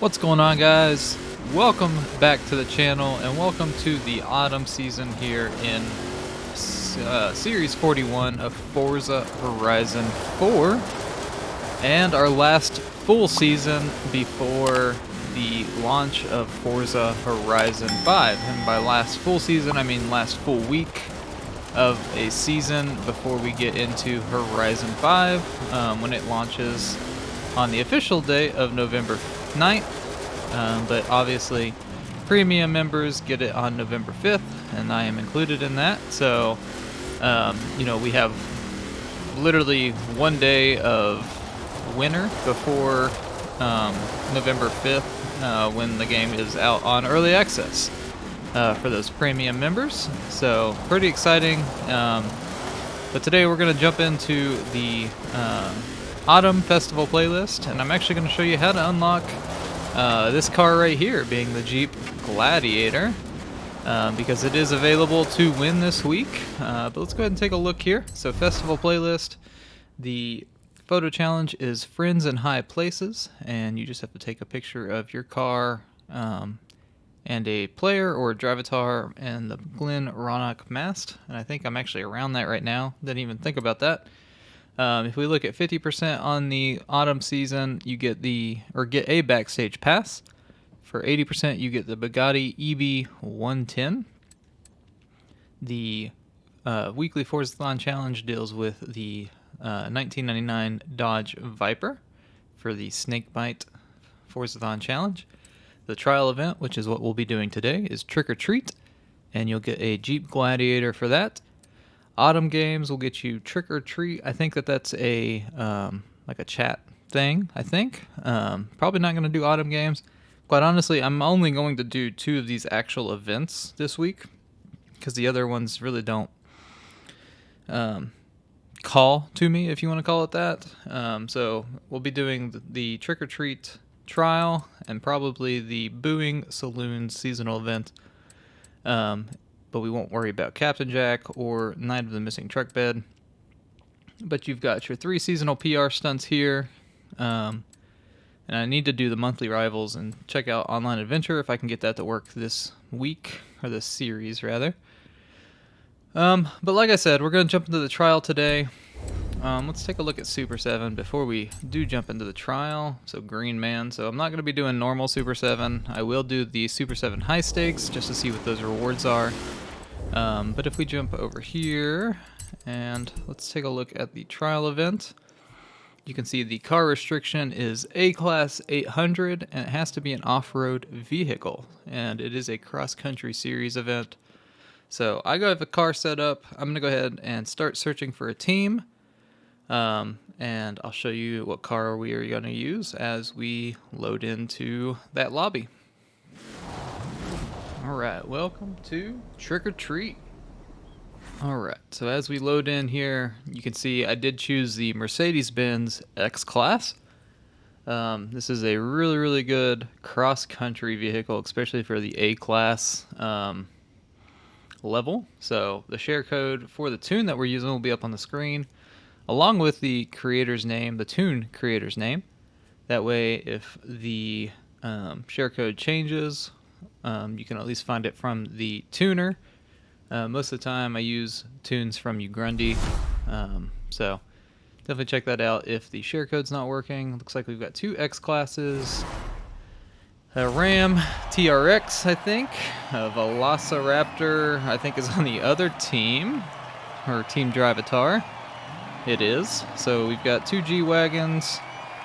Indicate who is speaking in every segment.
Speaker 1: What's going on, guys? Welcome back to the channel and welcome to the autumn season here in Series 41 of Forza Horizon 4 and our last full season before the launch of Forza Horizon 5. And by last full season, I mean last full week of a season before we get into Horizon 5 when it launches on the official date of November 9th. But obviously premium members get it on November 5th, and I am included in that. So, we have literally one day of winter before November 5th when the game is out on early access for those premium members. So pretty exciting. But today we're going to jump into the Autumn Festival playlist, and I'm actually going to show you how to unlock this car right here, being the Jeep Gladiator, because it is available to win this week. But let's go ahead and take a look here. So Festival playlist, the photo challenge is Friends in High Places, and you just have to take a picture of your car and a player or Drivatar and the Glen Roanoke mast. And I think I'm actually around that right now. Didn't even think about that. If we look at 50% on the autumn season, you get a backstage pass. For 80%, you get the Bugatti EB110. The weekly Forzathon challenge deals with the 1999 Dodge Viper for the Snakebite Forzathon challenge. The trial event, which is what we'll be doing today, is Trick or Treat, and you'll get a Jeep Gladiator for that. Autumn games will get you Trick or Treat. I think that's a like a chat thing. I think probably not going to do autumn games. Quite honestly, I'm only going to do 2 of these actual events this week because the other ones really don't call to me, if you want to call it that. So we'll be doing the Trick or Treat trial and probably the Booing Saloon seasonal event. But we won't worry about Captain Jack or Night of the Missing Truck Bed. But you've got your 3 seasonal PR stunts here. And I need to do the monthly rivals and check out Online Adventure if I can get that to work this week, or this series rather. But like I said, we're going to jump into the trial today. Let's take a look at Super 7 before we do jump into the trial. So Green Man. So I'm not going to be doing normal Super 7. I will do the Super 7 high stakes just to see what those rewards are. But if we jump over here and let's take a look at the trial event, you can see the car restriction is A-Class 800 and it has to be an off-road vehicle, and it is a cross-country series event. So I have a car set up. I'm going to go ahead and start searching for a team. And I'll show you what car we are going to use as we load into that lobby. Alright, welcome to Trick or Treat. Alright, so as we load in here, you can see I did choose the Mercedes-Benz X-Class. This is a really, really good cross-country vehicle, especially for the A-Class level. So the share code for the tune that we're using will be up on the screen, along with the creator's name, the tune creator's name. That way, if the share code changes, you can at least find it from the tuner. Most of the time I use tunes from Ugrundy, so definitely check that out if the share code's not working. Looks like we've got 2 X classes, a Ram TRX, I think, a Velociraptor, I think is on the other team, or Team Drivatar. It is. So we've got 2 G-Wagons,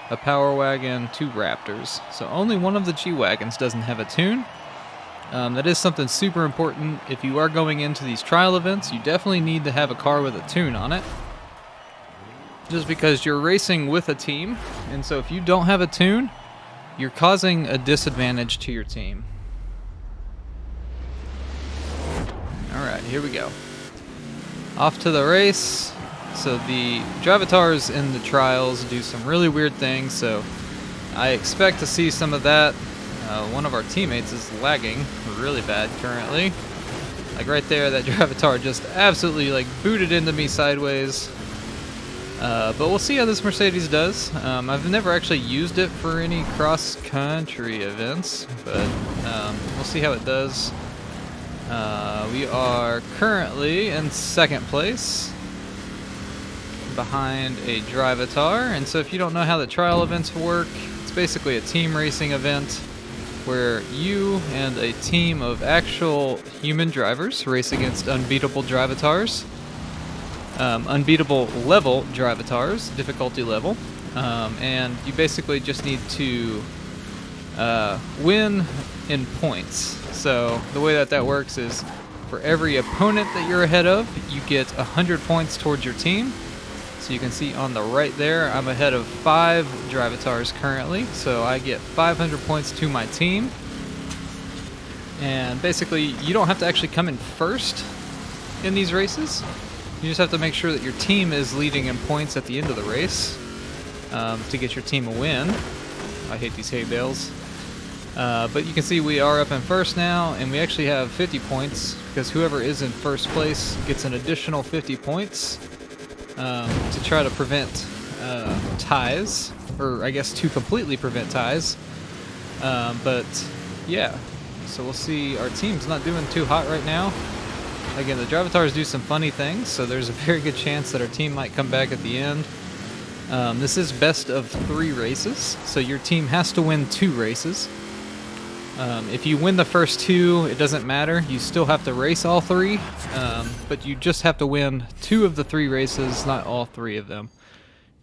Speaker 1: a Power Wagon, 2 Raptors. So only one of the G-Wagons doesn't have a tune. That is something super important. If you are going into these trial events, you definitely need to have a car with a tune on it. Just because you're racing with a team, and so if you don't have a tune, you're causing a disadvantage to your team. Alright, here we go. Off to the race. So the Drivatars in the trials do some really weird things, so I expect to see some of that. One of our teammates is lagging really bad currently. Like right there, that Drivatar just absolutely booted into me sideways. But we'll see how this Mercedes does. I've never actually used it for any cross-country events, but we'll see how it does. We are currently in second place behind a Drivatar, and so if you don't know how the trial events work, it's basically a team racing event where you and a team of actual human drivers race against unbeatable Drivatars. Unbeatable level Drivatars, difficulty level, and you basically just need to win in points. So the way that works is for every opponent that you're ahead of, you get 100 points towards your team. So you can see on the right there, I'm ahead of 5 Drivatars currently, so I get 500 points to my team. And basically, you don't have to actually come in first in these races. You just have to make sure that your team is leading in points at the end of the race to get your team a win. I hate these hay bales. But you can see we are up in first now, and we actually have 50 points because whoever is in first place gets an additional 50 points to try to prevent ties, or I guess to completely prevent ties. But yeah, so we'll see. Our team's not doing too hot right now. Again, the Drivatars do some funny things, so there's a very good chance that our team might come back at the end. This is best of 3 races, so your team has to win 2 races. If you win the first 2, it doesn't matter. You still have to race all 3, but you just have to win 2 of the 3 races, not all 3 of them.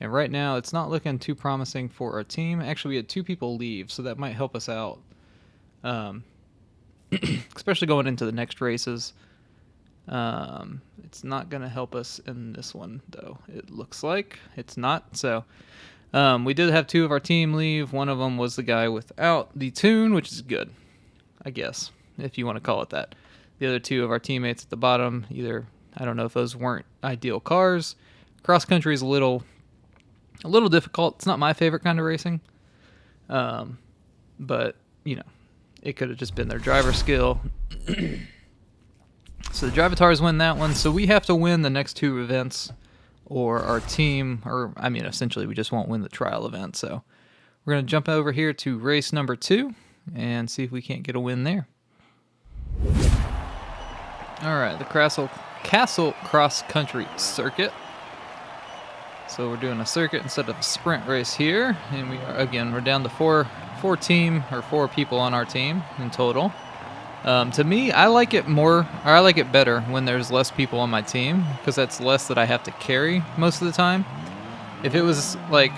Speaker 1: And right now, it's not looking too promising for our team. Actually, we had 2 people leave, so that might help us out, especially going into the next races. It's not going to help us in this one, though. It looks like it's not. So we did have 2 of our team leave. One of them was the guy without the tune, which is good, I guess, if you want to call it that. The other 2 of our teammates at the bottom, either, I don't know if those weren't ideal cars. Cross country is a little difficult. It's not my favorite kind of racing. But, you know, it could have just been their driver skill. So the Drivatars win that one, so we have to win the next 2 events, or our team, or I mean, essentially we just won't win the trial event. So we're going to jump over here to race number 2 and see if we can't get a win there. All right, the Castle Cross Country Circuit. So we're doing a circuit instead of a sprint race here, and we're down to 4 people on our team in total. To me, I like it better when there's less people on my team, because that's less that I have to carry most of the time. If it was like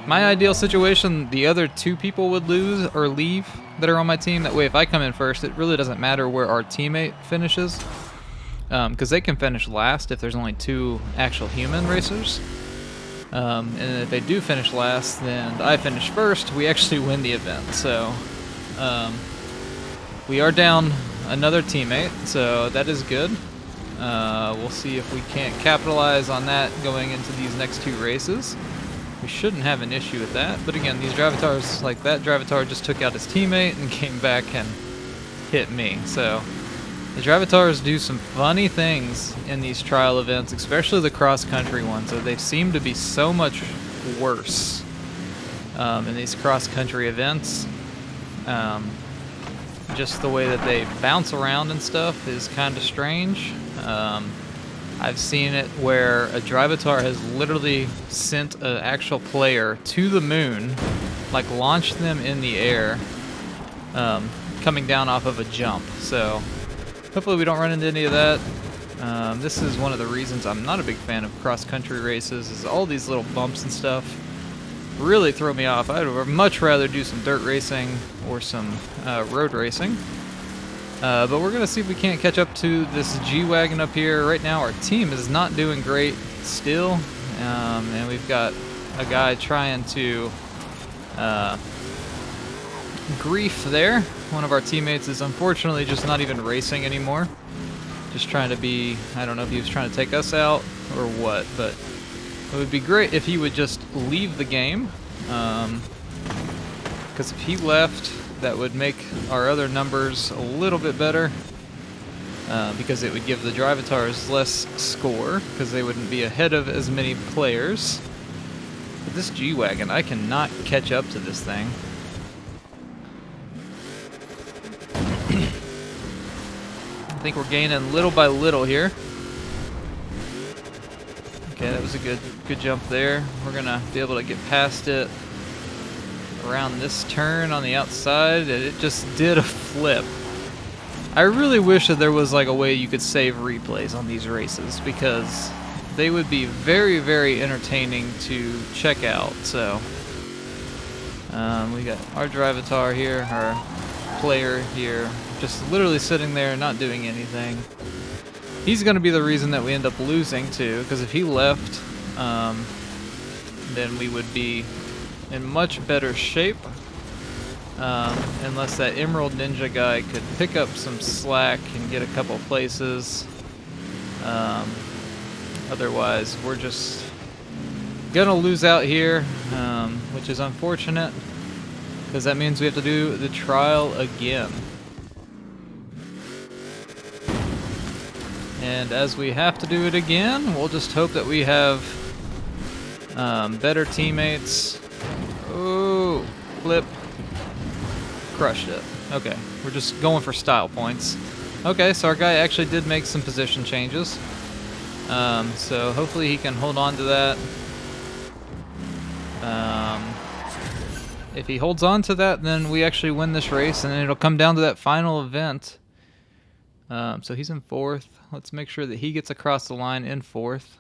Speaker 1: my ideal situation, the other 2 people would lose or leave that are on my team. That way, if I come in first, it really doesn't matter where our teammate finishes, because they can finish last if there's only 2 actual human racers. And if they do finish last, then I finish first. We actually win the event. So we are down another teammate, so that is good. We'll see if we can't capitalize on that going into these next 2 races. We shouldn't have an issue with that, but again, these Drivatars, like that Drivatar just took out his teammate and came back and hit me. So the Drivatars do some funny things in these trial events, especially the cross-country ones. So they seem to be so much worse in these cross-country events. Just the way that they bounce around and stuff is kind of strange. I've seen it where a Drivatar has literally sent an actual player to the moon, like launched them in the air, coming down off of a jump. So hopefully we don't run into any of that. This is one of the reasons I'm not a big fan of cross-country races, is all these little bumps and stuff really throw me off. I'd much rather do some dirt racing or some road racing. But we're going to see if we can't catch up to this G-Wagon up here. Right now our team is not doing great still. And we've got a guy trying to grief there. One of our teammates is unfortunately just not even racing anymore. Just trying to be, I don't know if he was trying to take us out or what, but it would be great if he would just leave the game, because if he left, that would make our other numbers a little bit better. because it would give the Drivatars less score because they wouldn't be ahead of as many players. But this G-Wagon, I cannot catch up to this thing. I think we're gaining little by little here. Okay, that was a good jump there. We're gonna be able to get past it around this turn on the outside, and it just did a flip. I really wish that there was like a way you could save replays on these races, because they would be very, very entertaining to check out. So we got our Drivatar here, our player here, just literally sitting there not doing anything. He's going to be the reason that we end up losing too, because if he left, then we would be in much better shape, unless that Emerald Ninja guy could pick up some slack and get a couple places. Otherwise, we're just gonna lose out here, which is unfortunate, because that means we have to do the trial again. And as we have to do it again, we'll just hope that we have better teammates. Oh, flip. Crushed it. Okay, we're just going for style points. Okay, so our guy actually did make some position changes. So hopefully he can hold on to that. If he holds on to that, then we actually win this race, and then it'll come down to that final event. So he's in 4th. Let's make sure that he gets across the line in 4th.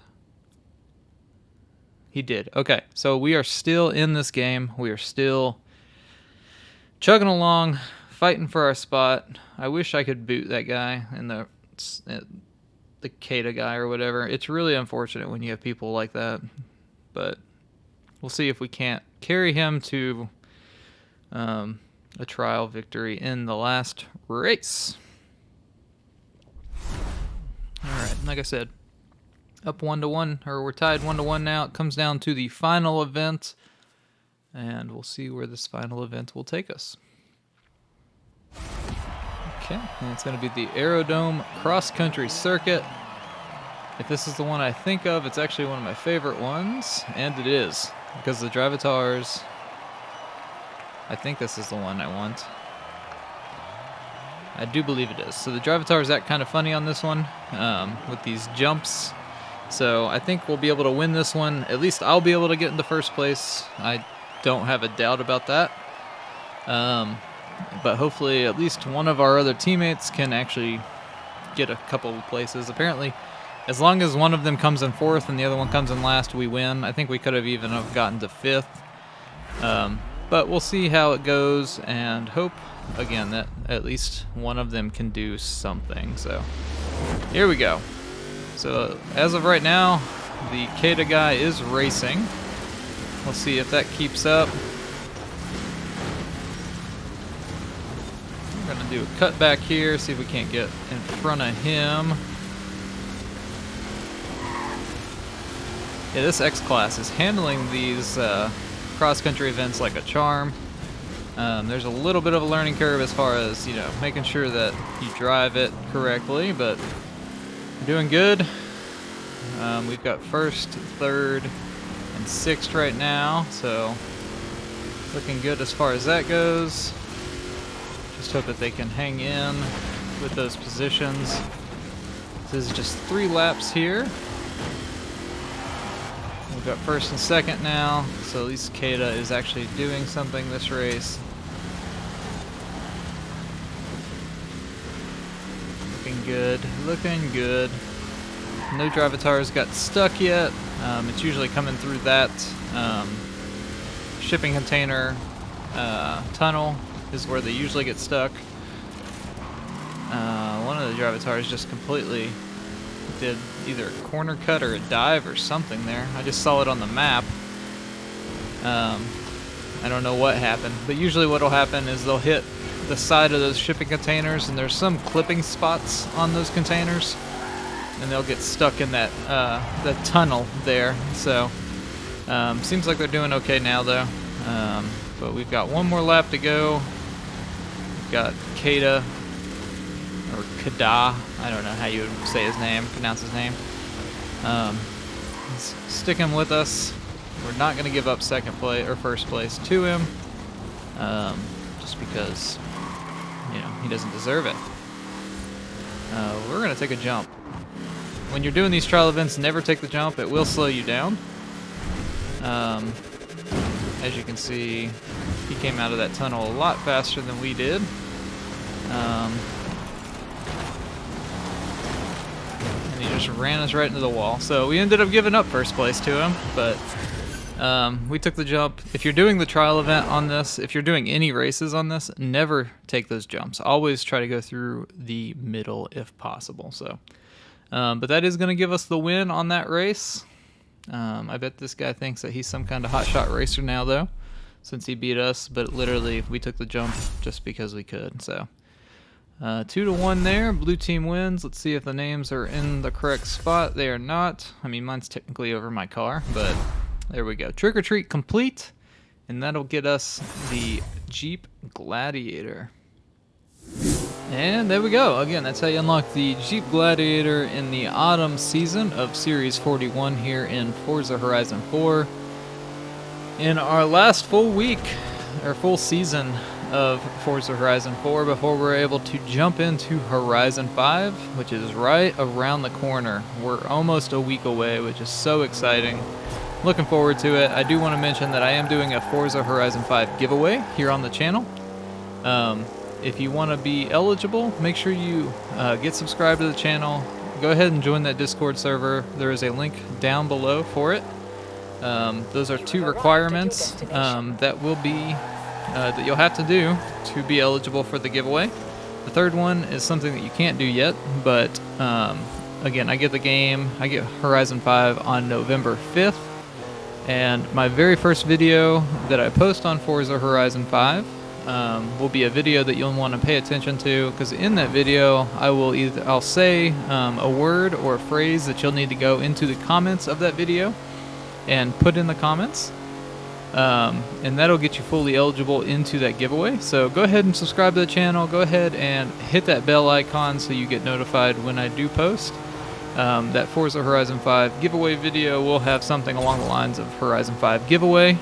Speaker 1: He did. Okay, so we are still in this game. We are still chugging along, fighting for our spot. I wish I could boot that guy in the Kata guy or whatever. It's really unfortunate when you have people like that, but we'll see if we can't carry him to a trial victory in the last race. Alright, like I said, up 1-1, or we're tied 1-1 now. It comes down to the final event, and we'll see where this final event will take us. Okay, and it's going to be the AERODROME cross-country circuit. If this is the one I think of, it's actually one of my favorite ones, and it is, because the Drivatars, I think this is the one I want. I do believe it is. So the Drivatars act kind of funny on this one, with these jumps. So I think we'll be able to win this one. At least I'll be able to get into first place. I don't have a doubt about that. But hopefully at least one of our other teammates can actually get a couple of places. Apparently, as long as one of them comes in 4th and the other one comes in last, we win. I think we could have even have gotten to 5th. But we'll see how it goes, and hope, again, that at least one of them can do something. So here we go. So as of right now, the Kata guy is racing. We'll see if that keeps up. We're going to do a cut back here, see if we can't get in front of him. Yeah, this X-Class is handling these cross-country events like a charm. There's a little bit of a learning curve as far as, you know, making sure that you drive it correctly, but we're doing good. We've got 1st, 3rd, and 6th right now, so looking good as far as that goes. Just hope that they can hang in with those positions. This is just 3 laps here. We've got 1st and 2nd now, so at least Kata is actually doing something this race. Looking good, looking good. No Drivatars got stuck yet. It's usually coming through that shipping container tunnel is where they usually get stuck. One of the Drivatars just completely did either a corner cut or a dive or something there. I just saw it on the map. I don't know what happened, but usually what will happen is they'll hit the side of those shipping containers, and there's some clipping spots on those containers, and they'll get stuck in that the tunnel there. So seems like they're doing okay now though. But we've got one more lap to go. We've got Kata or Kada. I don't know how you would say his name, pronounce his name. He's sticking with us. We're not going to give up second place or first place to him, just because, you know, he doesn't deserve it. We're going to take a jump. When you're doing these trial events, never take the jump. It will slow you down. As you can see, he came out of that tunnel a lot faster than we did. And he just ran us right into the wall. So we ended up giving up first place to him, but we took the jump. If you're doing the trial event on this, if you're doing any races on this, never take those jumps. Always try to go through the middle if possible. So, but that is going to give us the win on that race. I bet this guy thinks that he's some kind of hotshot racer now, though, since he beat us. But literally, we took the jump just because we could. So 2-1 there. Blue team wins. Let's see if the names are in the correct spot. They are not. I mean, mine's technically over my car, but there we go. Trick or treat complete, and that'll get us the Jeep Gladiator. And there we go. Again, that's how you unlock the Jeep Gladiator in the autumn season of Series 41 here in Forza Horizon 4. In our last full week, or full season of Forza Horizon 4, before we're able to jump into Horizon 5, which is right around the corner. We're almost a week away, which is so exciting. Looking forward to it. I do want to mention that I am doing a Forza Horizon 5 giveaway here on the channel. If you want to be eligible, make sure you get subscribed to the channel. Go ahead and join that Discord server. There is a link down below for it. Those are 2 requirements that will be that you'll have to do to be eligible for the giveaway. The third one is something that you can't do yet, but again, I get the game. I get Horizon 5 on November 5th, and my very first video that I post on Forza Horizon 5 will be a video that you'll want to pay attention to, because in that video I'll say a word or a phrase that you'll need to go into the comments of that video and put in the comments, and that'll get you fully eligible into that giveaway. So go ahead and subscribe to the channel. Go ahead and hit that bell icon so you get notified when I do post. That Forza Horizon 5 giveaway video will have something along the lines of Horizon 5 giveaway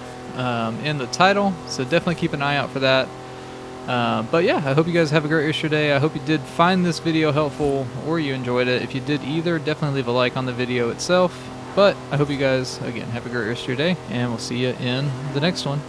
Speaker 1: in the title, so definitely keep an eye out for that. But yeah, I hope you guys have a great rest of your day. I hope you did find this video helpful or you enjoyed it. If you did either, definitely leave a like on the video itself. But I hope you guys, again, have a great rest of your day, and we'll see you in the next one.